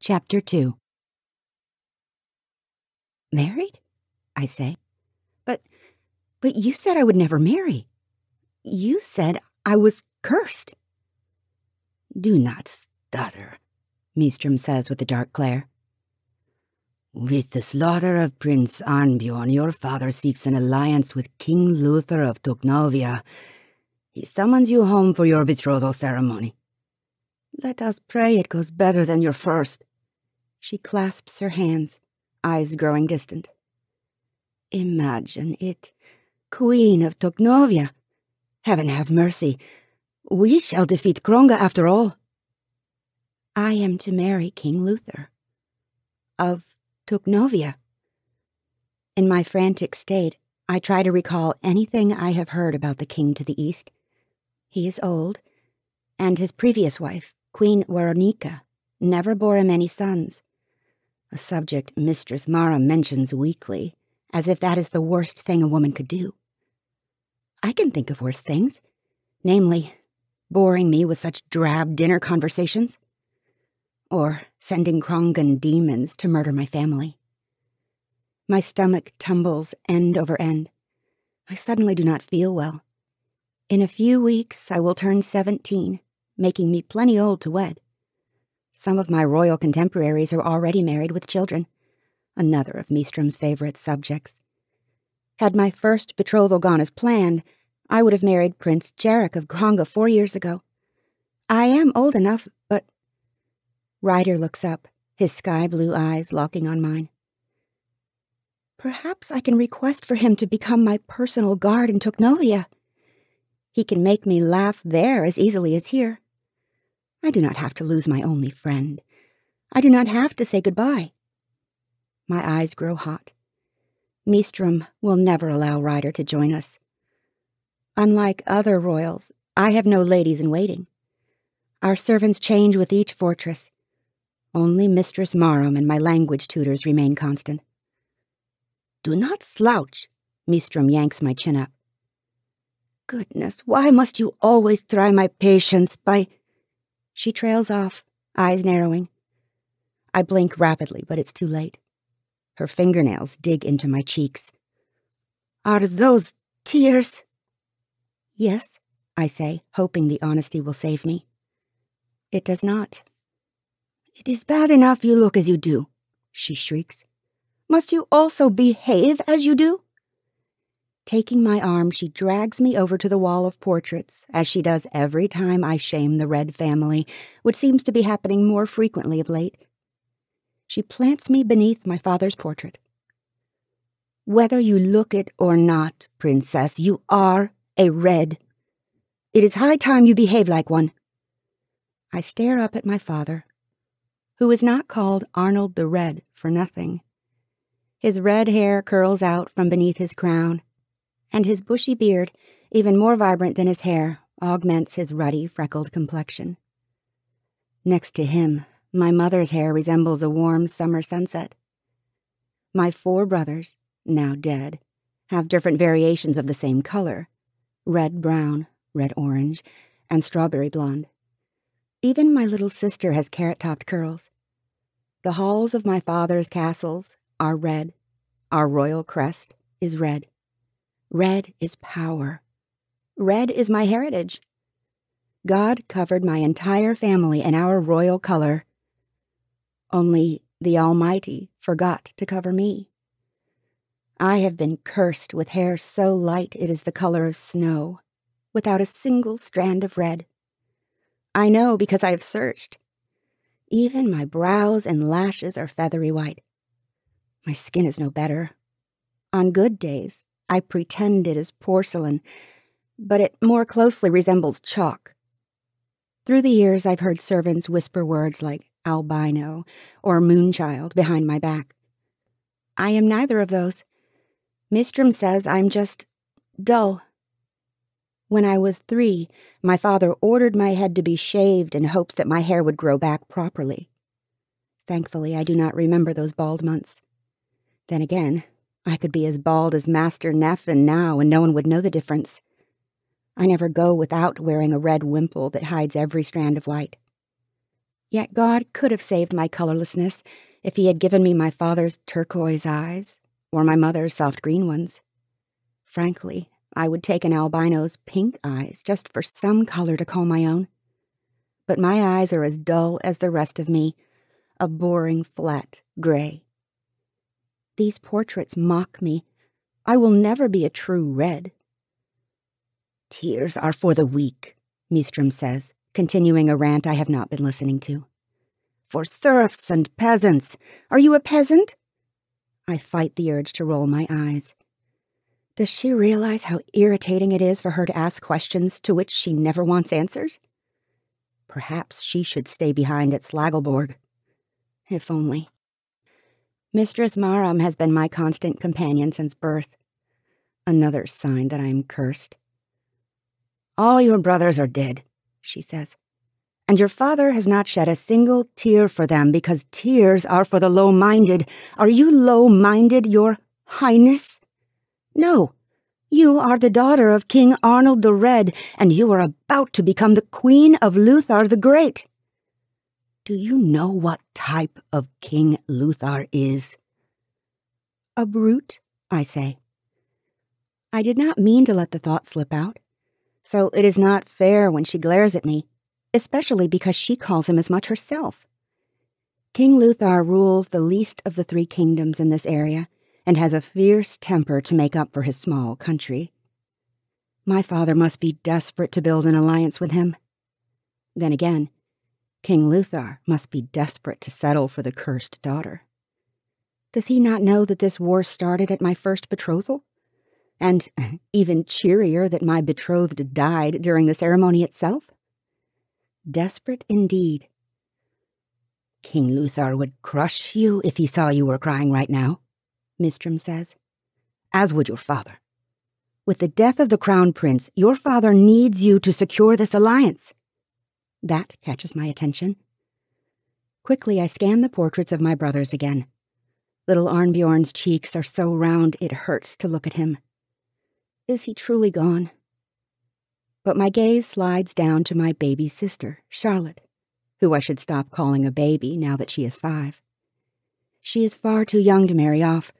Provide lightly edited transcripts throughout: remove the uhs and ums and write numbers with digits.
Chapter 2. Married? I say. But you said I would never marry. You said I was cursed. Do not stutter, Mistrum says with a dark glare. With the slaughter of Prince Arnbjorn, your father seeks an alliance with King Luther of Tuknovia. He summons you home for your betrothal ceremony. Let us pray it goes better than your first. She clasps her hands, eyes growing distant. Imagine it, Queen of Tuknovia. Heaven have mercy. We shall defeat Kronga after all. I am to marry King Luther of Tuknovia. In my frantic state, I try to recall anything I have heard about the king to the east. He is old, and his previous wife, Queen Weronika, never bore him any sons, a subject Mistress Mara mentions weekly, as if that is the worst thing a woman could do. I can think of worse things, namely, boring me with such drab dinner conversations, or sending Krongan demons to murder my family. My stomach tumbles end over end. I suddenly do not feel well. In a few weeks, I will turn 17, making me plenty old to wed. Some of my royal contemporaries are already married with children, another of Mistrum's favorite subjects. Had my first betrothal gone as planned, I would have married Prince Jarek of Kronga 4 years ago. I am old enough, but... Ryder looks up, his sky-blue eyes locking on mine. Perhaps I can request for him to become my personal guard in Tuknovia. He can make me laugh there as easily as here. I do not have to lose my only friend. I do not have to say goodbye. My eyes grow hot. Mistrum will never allow Ryder to join us. Unlike other royals, I have no ladies-in-waiting. Our servants change with each fortress. Only Mistress Marum and my language tutors remain constant. Do not slouch, Mistrum yanks my chin up. Goodness, why must you always try my patience by... She trails off, eyes narrowing. I blink rapidly, but it's too late. Her fingernails dig into my cheeks. Are those tears? Yes, I say, hoping the honesty will save me. It does not. It is bad enough you look as you do, she shrieks. Must you also behave as you do? Taking my arm, she drags me over to the wall of portraits, as she does every time I shame the Red family, which seems to be happening more frequently of late. She plants me beneath my father's portrait. Whether you look it or not, Princess, you are a Red. It is high time you behave like one. I stare up at my father, who is not called Arnold the Red for nothing. His red hair curls out from beneath his crown, and his bushy beard, even more vibrant than his hair, augments his ruddy, freckled complexion. Next to him, my mother's hair resembles a warm summer sunset. My 4 brothers, now dead, have different variations of the same color: red-brown, red-orange, and strawberry blonde. Even my little sister has carrot-topped curls. The halls of my father's castles are red. Our royal crest is red. Red is power. Red is my heritage. God covered my entire family in our royal color. Only the Almighty forgot to cover me. I have been cursed with hair so light it is the color of snow, without a single strand of red. I know because I have searched. Even my brows and lashes are feathery white. My skin is no better. On good days, I pretend it is porcelain, but it more closely resembles chalk. Through the years, I've heard servants whisper words like albino or moonchild behind my back. I am neither of those. Mistrum says I'm just dull. When I was 3, my father ordered my head to be shaved in hopes that my hair would grow back properly. Thankfully, I do not remember those bald months. Then again, I could be as bald as Master Neffin now and no one would know the difference. I never go without wearing a red wimple that hides every strand of white. Yet God could have saved my colorlessness if he had given me my father's turquoise eyes or my mother's soft green ones. Frankly, I would take an albino's pink eyes just for some color to call my own. But my eyes are as dull as the rest of me, a boring, flat gray. These portraits mock me. I will never be a true red. Tears are for the weak, Mistrum says, continuing a rant I have not been listening to. For serfs and peasants. Are you a peasant? I fight the urge to roll my eyes. Does she realize how irritating it is for her to ask questions to which she never wants answers? Perhaps she should stay behind at Slagelborg. If only. Mistress Maram has been my constant companion since birth. Another sign that I am cursed. All your brothers are dead, she says, and your father has not shed a single tear for them because tears are for the low-minded. Are you low-minded, your highness? No, you are the daughter of King Arnold the Red, and you are about to become the Queen of Luthar the Great. Do you know what type of King Luthar is? A brute, I say. I did not mean to let the thought slip out, so it is not fair when she glares at me, especially because she calls him as much herself. King Luthar rules the least of the 3 kingdoms in this area, and has a fierce temper to make up for his small country. My father must be desperate to build an alliance with him. Then again, King Luthar must be desperate to settle for the cursed daughter. Does he not know that this war started at my first betrothal? And even cheerier that my betrothed died during the ceremony itself? Desperate indeed. King Luthar would crush you if he saw you were crying right now, Mistrum says. As would your father. With the death of the crown prince, your father needs you to secure this alliance. That catches my attention. Quickly, I scan the portraits of my brothers again. Little Arnbjorn's cheeks are so round it hurts to look at him. Is he truly gone? But my gaze slides down to my baby sister, Charlotte, who I should stop calling a baby now that she is 5. She is far too young to marry off,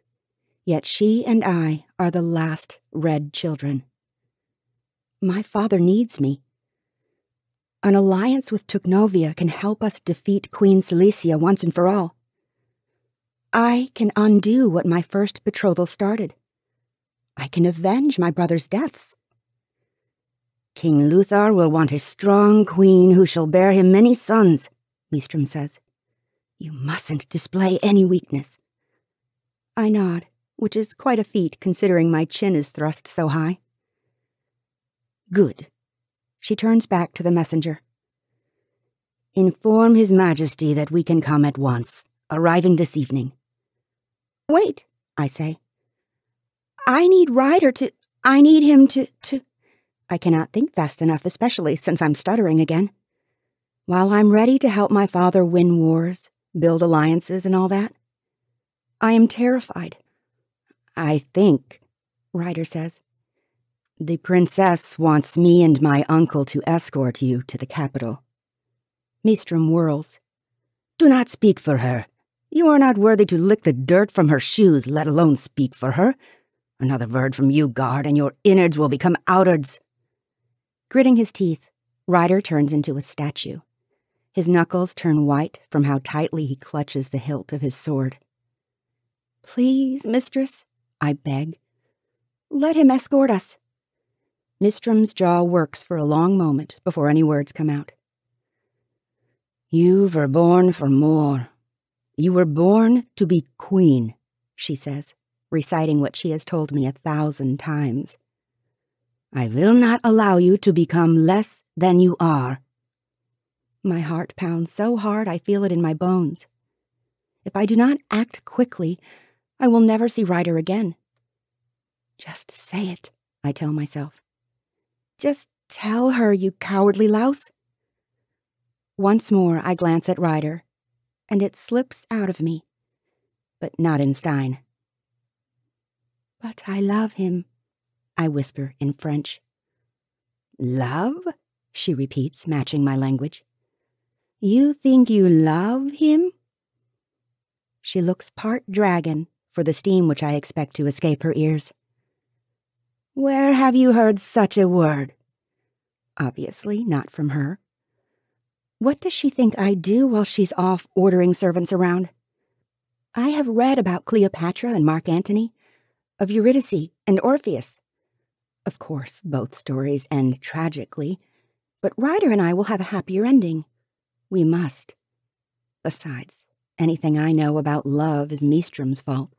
yet she and I are the last red children. My father needs me. An alliance with Tuknovia can help us defeat Queen Cilicia once and for all. I can undo what my first betrothal started. I can avenge my brother's deaths. King Luthar will want a strong queen who shall bear him many sons, Mistrum says. You mustn't display any weakness. I nod, which is quite a feat considering my chin is thrust so high. Good. She turns back to the messenger. Inform His Majesty that we can come at once, arriving this evening. Wait, I say. I need him to... I cannot think fast enough, especially since I'm stuttering again. While I'm ready to help my father win wars, build alliances and all that, I am terrified. I think, Ryder says, the princess wants me and my uncle to escort you to the capital. Mistrum whirls. Do not speak for her. You are not worthy to lick the dirt from her shoes, let alone speak for her. Another word from you, guard, and your innards will become outards. Gritting his teeth, Ryder turns into a statue. His knuckles turn white from how tightly he clutches the hilt of his sword. Please, mistress, I beg. Let him escort us. Mistrum's jaw works for a long moment before any words come out. You were born for more. You were born to be queen, she says, reciting what she has told me 1,000 times. I will not allow you to become less than you are. My heart pounds so hard I feel it in my bones. If I do not act quickly, I will never see Ryder again. Just say it, I tell myself. Just tell her, you cowardly louse. Once more I glance at Ryder, and it slips out of me, but not in Stein. But I love him, I whisper in French. Love? She repeats, matching my language. You think you love him? She looks part dragon for the steam which I expect to escape her ears. Where have you heard such a word? Obviously not from her. What does she think I do while she's off ordering servants around? I have read about Cleopatra and Mark Antony, of Eurydice and Orpheus. Of course, both stories end tragically, but Ryder and I will have a happier ending. We must. Besides, anything I know about love is Meestrum's fault.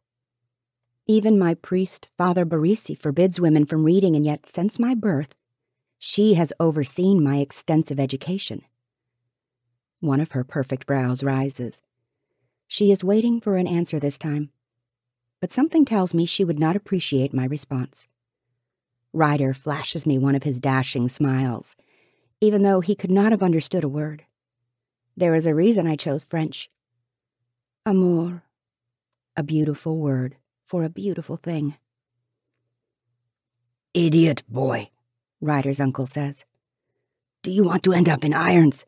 Even my priest, Father Barisi, forbids women from reading, and yet, since my birth, she has overseen my extensive education. One of her perfect brows rises. She is waiting for an answer this time, but something tells me she would not appreciate my response. Ryder flashes me one of his dashing smiles, even though he could not have understood a word. There is a reason I chose French. Amour, a beautiful word for a beautiful thing. Idiot boy, Ryder's uncle says. Do you want to end up in irons?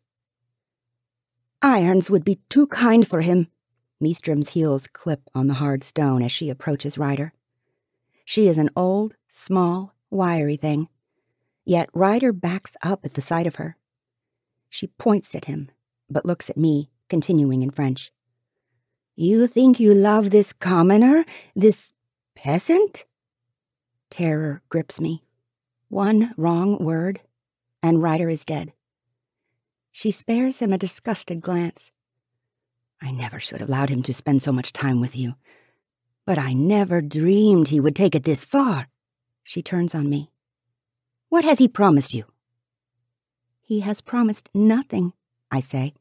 Irons would be too kind for him. Meestrum's heels clip on the hard stone as she approaches Ryder. She is an old, small, wiry thing, yet Ryder backs up at the sight of her. She points at him, but looks at me, continuing in French. You think you love this commoner, this peasant? Terror grips me. One wrong word, and Ryder is dead. She spares him a disgusted glance. I never should have allowed him to spend so much time with you. But I never dreamed he would take it this far. She turns on me. What has he promised you? He has promised nothing, I say,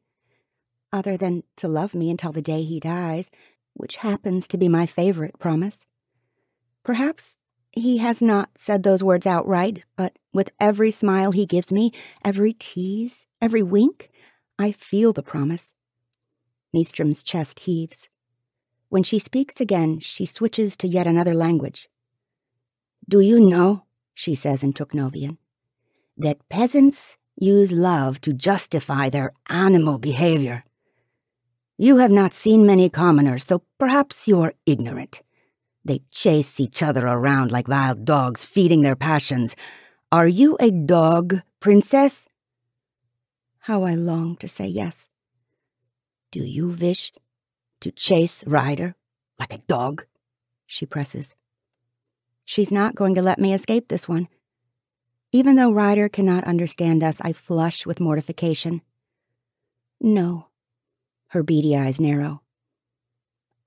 other than to love me until the day he dies, which happens to be my favorite promise. Perhaps he has not said those words outright, but with every smile he gives me, every tease, every wink, I feel the promise. Meestrum's chest heaves. When she speaks again, she switches to yet another language. Do you know, she says in Tuknovian, that peasants use love to justify their animal behavior? You have not seen many commoners, so perhaps you're ignorant. They chase each other around like wild dogs, feeding their passions. Are you a dog, princess? How I long to say yes. Do you wish to chase Ryder like a dog? She presses. She's not going to let me escape this one. Even though Ryder cannot understand us, I flush with mortification. No. Her beady eyes narrow.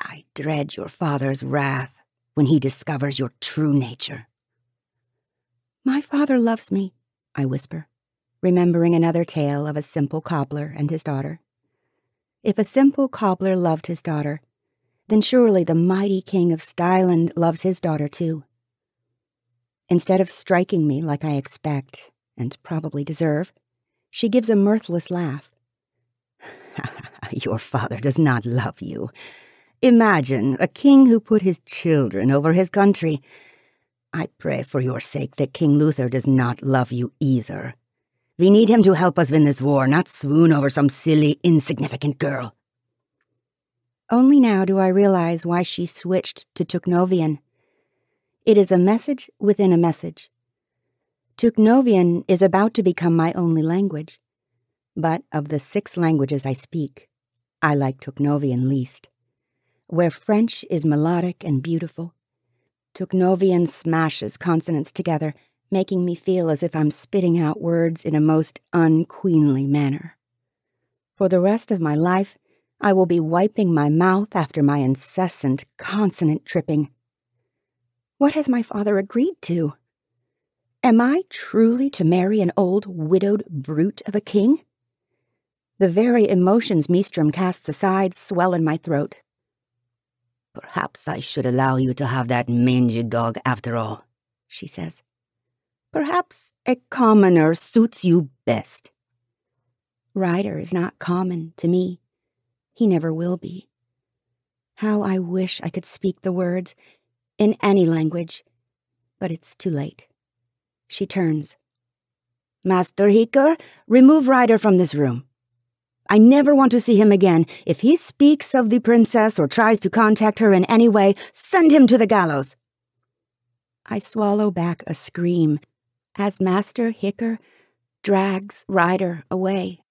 I dread your father's wrath when he discovers your true nature. My father loves me, I whisper, remembering another tale of a simple cobbler and his daughter. If a simple cobbler loved his daughter, then surely the mighty king of Styland loves his daughter too. Instead of striking me like I expect, and probably deserve, she gives a mirthless laugh. Your father does not love you. Imagine a king who put his children over his country. I pray for your sake that King Luther does not love you either. We need him to help us win this war, not swoon over some silly, insignificant girl. Only now do I realize why she switched to Tuknovian. It is a message within a message. Tuknovian is about to become my only language. But of the 6 languages I speak, I like Tuknovian least. Where French is melodic and beautiful, Tuknovian smashes consonants together, making me feel as if I'm spitting out words in a most unqueenly manner. For the rest of my life, I will be wiping my mouth after my incessant consonant tripping. What has my father agreed to? Am I truly to marry an old, widowed brute of a king? The very emotions Meestrum casts aside swell in my throat. Perhaps I should allow you to have that mangy dog after all, she says. Perhaps a commoner suits you best. Ryder is not common to me. He never will be. How I wish I could speak the words in any language, but it's too late. She turns. Master Heeker, remove Ryder from this room. I never want to see him again. If he speaks of the princess or tries to contact her in any way, send him to the gallows." I swallow back a scream as Master Hicker drags Ryder away.